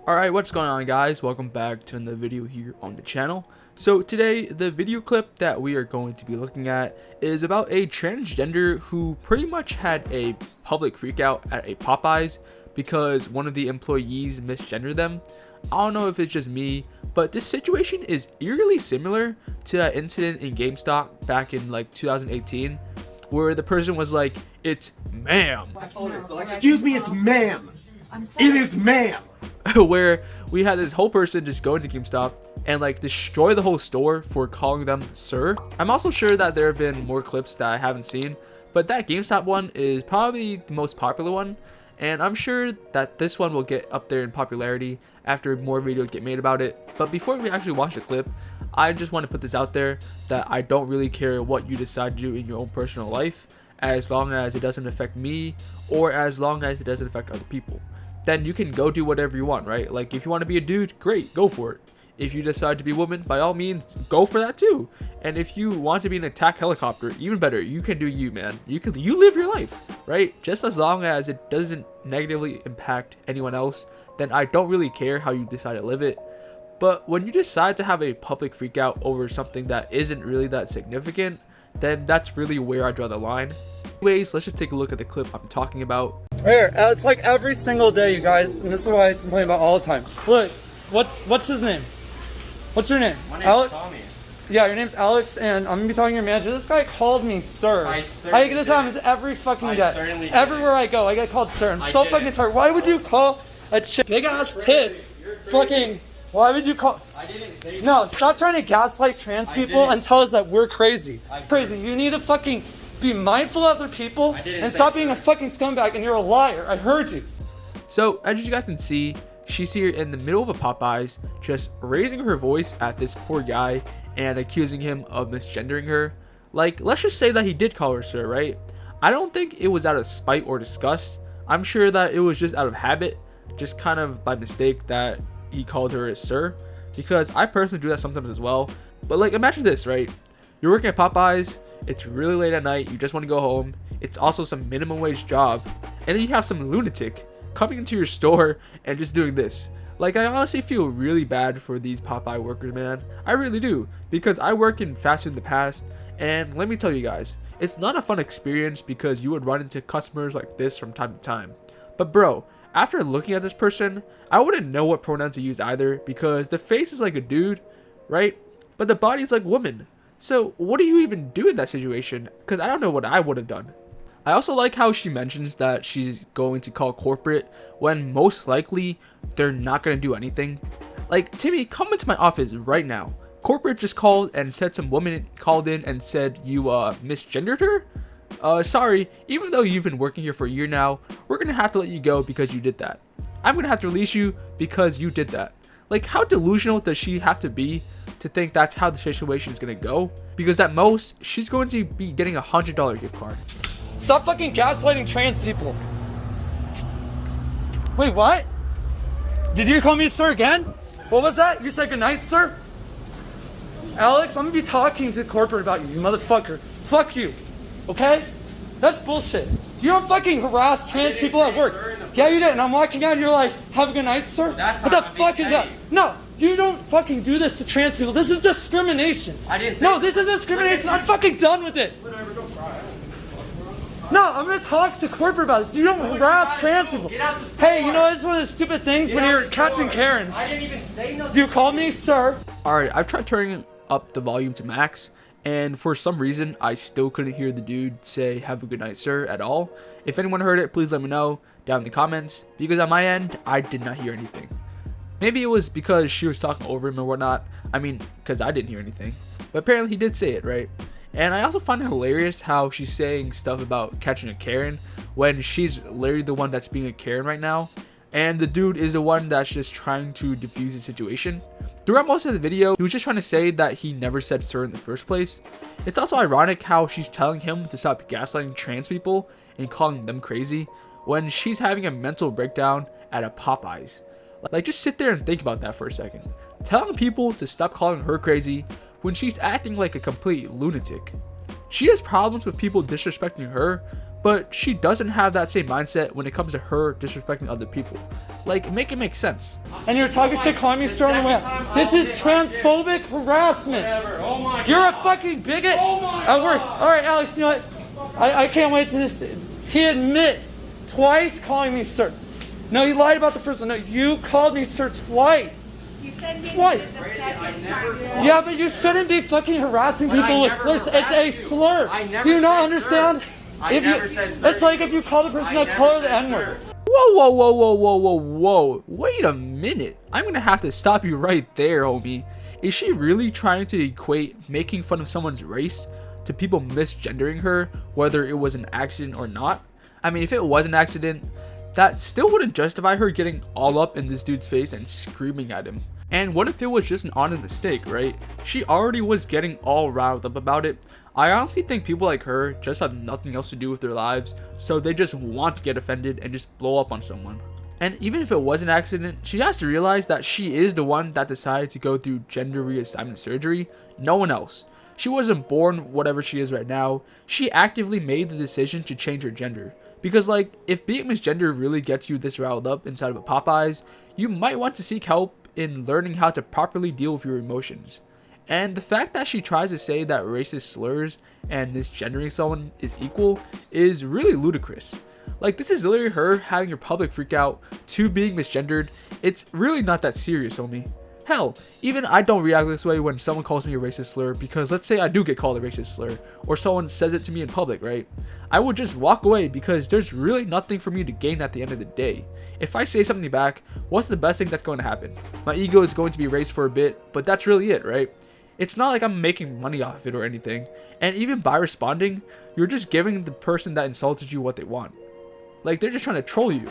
Alright, what's going on, guys? Welcome back to another video here on the channel. So today, the video clip that we are going to be looking at is about a transgender who pretty much had a public freakout at a Popeyes because one of the employees misgendered them. I don't know if it's just me, but this situation is eerily similar to that incident in GameStop back in like 2018 where the person was like, "It's ma'am." Excuse me, it's ma'am. It is ma'am. Where we had this whole person just go into GameStop and like destroy the whole store for calling them sir. I'm also sure that there have been more clips that I haven't seen, but that GameStop one is probably the most popular one, and I'm sure that this one will get up there in popularity after more videos get made about it. But before we actually watch the clip, I just want to put this out there that I don't really care what you decide to do in your own personal life, as long as it doesn't affect me or as long as it doesn't affect other people. Then you can go do whatever you want, right? Like if you want to be a dude, great, go for it. If you decide to be a woman, by all means, go for that too. And if you want to be an attack helicopter, even better, you can do you, man. You live your life, right? Just as long as it doesn't negatively impact anyone else, then I don't really care how you decide to live it. But when you decide to have a public freakout over something that isn't really that significant, then that's really where I draw the line. Anyways, let's just take a look at the clip I'm talking about. Here, it's like every single day, you guys, and this is why I complain about all the time. Look, what's his name? What's your name? My name's Alex? Tommy. Yeah, your name's Alex, and I'm gonna be talking to your manager. This guy called me sir. How you get this happens every fucking day. Everywhere I go, I get called sir. I'm so fucking tired. Why would you call a chick big ass tits? Fucking. Why would you call? I didn't say. No, stop trying to gaslight trans people and tell us that we're crazy. Crazy. You need to fucking be mindful of other people and stop being a fucking scumbag, and you're a liar. I heard you. So as you guys can see, she's here in the middle of a Popeyes just raising her voice at this poor guy and accusing him of misgendering her. Like, let's just say that he did call her sir, right? I don't think it was out of spite or disgust. I'm sure that it was just out of habit, just kind of by mistake that he called her as sir, because I personally do that sometimes as well. But like, imagine this, right? You're working at Popeyes, it's really late at night, you just want to go home, it's also some minimum wage job, and then you have some lunatic coming into your store and just doing this. Like, I honestly feel really bad for these Popeye workers, man. I really do, because I work in fast food in the past, and let me tell you guys, it's not a fun experience because you would run into customers like this from time to time. But bro, after looking at this person, I wouldn't know what pronoun to use either, because the face is like a dude, right? But the body is like woman. So what do you even do in that situation? Because I don't know what I would have done. I also like how she mentions that she's going to call corporate when most likely they're not going to do anything. Like, Timmy, come into my office right now. Corporate just called and said some woman called in and said you misgendered her? Sorry, even though you've been working here for a year now, we're going to have to let you go because you did that. I'm going to have to release you because you did that. Like, how delusional does she have to be to think that's how the situation is going to go? Because at most, she's going to be getting a $100 gift card. Stop fucking gaslighting trans people. Wait, what? Did you call me sir again? What was that? You said goodnight, sir? Alex, I'm gonna be talking to corporate about you, you motherfucker. Fuck you. Okay? That's bullshit. You don't fucking harass trans people at work. Yeah, you did. And I'm walking out and you're like, have a good night, sir? What the fuck is that? No, you don't fucking do this to trans people. This is discrimination. No, this is discrimination. I'm fucking done with it. No, I'm gonna talk to corporate about this. You don't harass trans people. Hey, you know, it's one of the stupid things when you're catching Karens. I didn't even say no. You call me sir? Alright, I've tried turning up the volume to max, and for some reason, I still couldn't hear the dude say, have a good night, sir, at all. If anyone heard it, please let me know down in the comments, because on my end, I did not hear anything. Maybe it was because she was talking over him or whatnot. I mean, because I didn't hear anything. But apparently he did say it, right? And I also find it hilarious how she's saying stuff about catching a Karen when she's literally the one that's being a Karen right now. And the dude is the one that's just trying to defuse the situation. Throughout most of the video, he was just trying to say that he never said sir in the first place. It's also ironic how she's telling him to stop gaslighting trans people and calling them crazy when she's having a mental breakdown at a Popeyes. Like, just sit there and think about that for a second. Telling people to stop calling her crazy when she's acting like a complete lunatic. She has problems with people disrespecting her, but she doesn't have that same mindset when it comes to her disrespecting other people. Like, make it make sense. And you're talking shit, calling me sir on the way out. This is transphobic harassment. You're a fucking bigot at work. All right, Alex, you know what? I can't wait to this. He admits twice calling me sir. No, you lied about the first one. No, you called me sir twice. You said Twice. Yeah, but you shouldn't be fucking harassing people with slurs. It's a slur. Do you not understand? It's like if you call the person of color the N-word. Whoa. Wait a minute. I'm gonna have to stop you right there, homie. Is she really trying to equate making fun of someone's race to people misgendering her, whether it was an accident or not? I mean, if it was an accident, that still wouldn't justify her getting all up in this dude's face and screaming at him. And what if it was just an honest mistake, right? She already was getting all riled up about it. I honestly think people like her just have nothing else to do with their lives, so they just want to get offended and just blow up on someone. And even if it was an accident, she has to realize that she is the one that decided to go through gender reassignment surgery, no one else. She wasn't born whatever she is right now. She actively made the decision to change her gender. Because like, if being misgendered really gets you this riled up inside of a Popeyes, you might want to seek help in learning how to properly deal with your emotions. And the fact that she tries to say that racist slurs and misgendering someone is equal is really ludicrous. Like, this is literally her having her public freak out to being misgendered. It's really not that serious, homie. Hell, even I don't react this way when someone calls me a racist slur, because let's say I do get called a racist slur or someone says it to me in public, right? I would just walk away because there's really nothing for me to gain at the end of the day. If I say something back, what's the best thing that's going to happen? My ego is going to be raised for a bit, but that's really it, right? It's not like I'm making money off of it or anything. And even by responding, you're just giving the person that insulted you what they want. Like, they're just trying to troll you.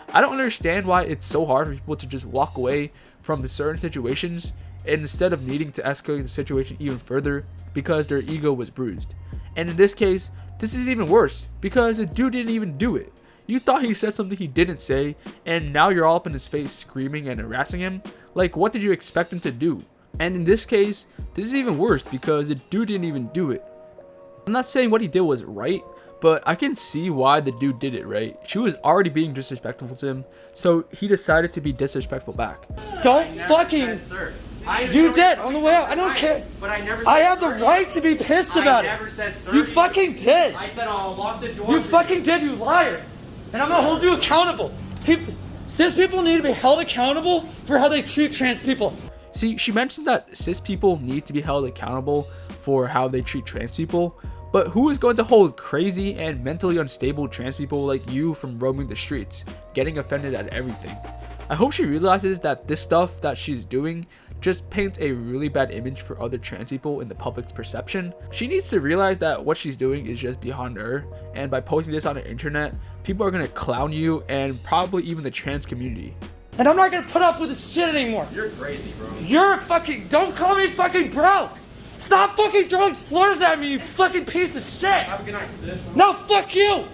I don't understand why it's so hard for people to just walk away from certain situations instead of needing to escalate the situation even further because their ego was bruised. And in this case, this is even worse because the dude didn't even do it. You thought he said something he didn't say, and now you're all up in his face screaming and harassing him? Like, what did you expect him to do? And in this case, this is even worse because the dude didn't even do it. I'm not saying what he did was right, but I can see why the dude did it, right? She was already being disrespectful to him, so he decided to be disrespectful back. Don't fucking... You did on the way out. I don't care. But I never. I have the right to be pissed about it. You fucking did. I said I'll lock the door. You fucking did, you liar. And I'm gonna hold you accountable. Cis people need to be held accountable for how they treat trans people. See, she mentioned that cis people need to be held accountable for how they treat trans people, but who is going to hold crazy and mentally unstable trans people like you from roaming the streets, getting offended at everything? I hope she realizes that this stuff that she's doing just paints a really bad image for other trans people in the public's perception. She needs to realize that what she's doing is just beyond her, and by posting this on the internet, people are gonna clown you and probably even the trans community. And I'm not gonna put up with this shit anymore. You're crazy, bro. You're fucking... Don't call me fucking bro. Stop fucking throwing slurs at me, you fucking piece of shit. Have a good night, sis. No, fuck you.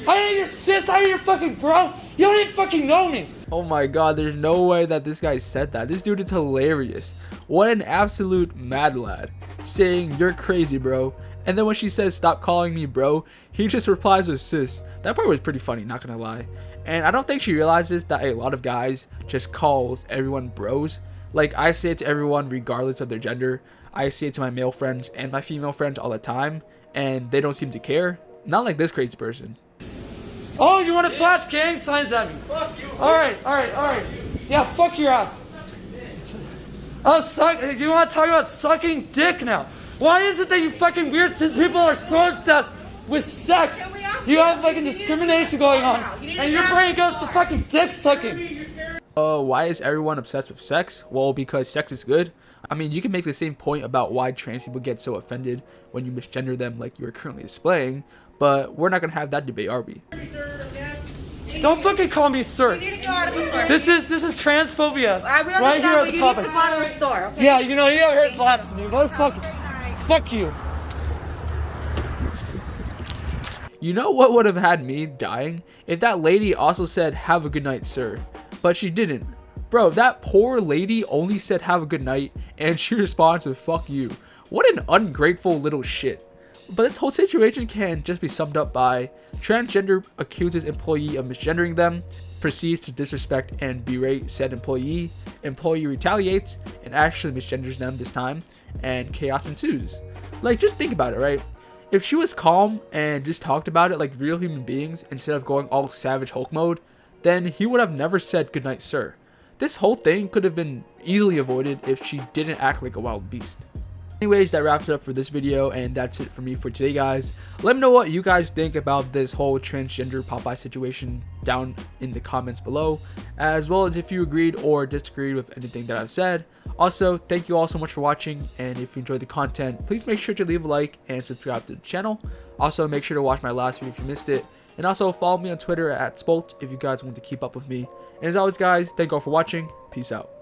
I ain't your sis, I ain't your fucking bro. You don't even fucking know me. Oh my god, there's no way that this guy said that. This dude is hilarious. What an absolute mad lad. Saying, you're crazy, bro. And then when she says, stop calling me bro, he just replies with sis. That part was pretty funny, not gonna lie. And I don't think she realizes that a lot of guys just calls everyone bros. Like, I say it to everyone regardless of their gender. I say it to my male friends and my female friends all the time, and they don't seem to care. Not like this crazy person. Oh, you want to flash gang signs at me? Fuck you. Alright. Yeah, fuck your ass. Oh, you want to talk about sucking dick now? Why is it that you fucking weird cis people are so obsessed with sex? You have fucking discrimination going on, and your brain goes to fucking dick sucking. Why is everyone obsessed with sex? Well, because sex is good. I mean, you can make the same point about why trans people get so offended when you misgender them like you are currently displaying, but we're not gonna have that debate, are we? Don't fucking call me sir. This is transphobia. Right here at the Popeyes. Yeah, you know, you ever heard blasphemy, motherfucker. Fuck you. You know what would have had me dying? If that lady also said, have a good night, sir. But she didn't. Bro, that poor lady only said have a good night, and she responds with fuck you. What an ungrateful little shit. But this whole situation can just be summed up by transgender accuses employee of misgendering them, proceeds to disrespect and berate said employee retaliates and actually misgenders them this time, and chaos ensues. Like, just think about it, right? If she was calm and just talked about it like real human beings instead of going all savage Hulk mode, then he would have never said goodnight sir. This whole thing could have been easily avoided if she didn't act like a wild beast. Anyways, that wraps it up for this video, and that's it for me for today, guys. Let me know what you guys think about this whole transgender Popeye situation down in the comments below, as well as if you agreed or disagreed with anything that I've said. Also, thank you all so much for watching, and if you enjoyed the content, please make sure to leave a like and subscribe to the channel. Also, make sure to watch my last video if you missed it, and also follow me on Twitter at Spolt if you guys want to keep up with me. And as always, guys, thank you all for watching. Peace out.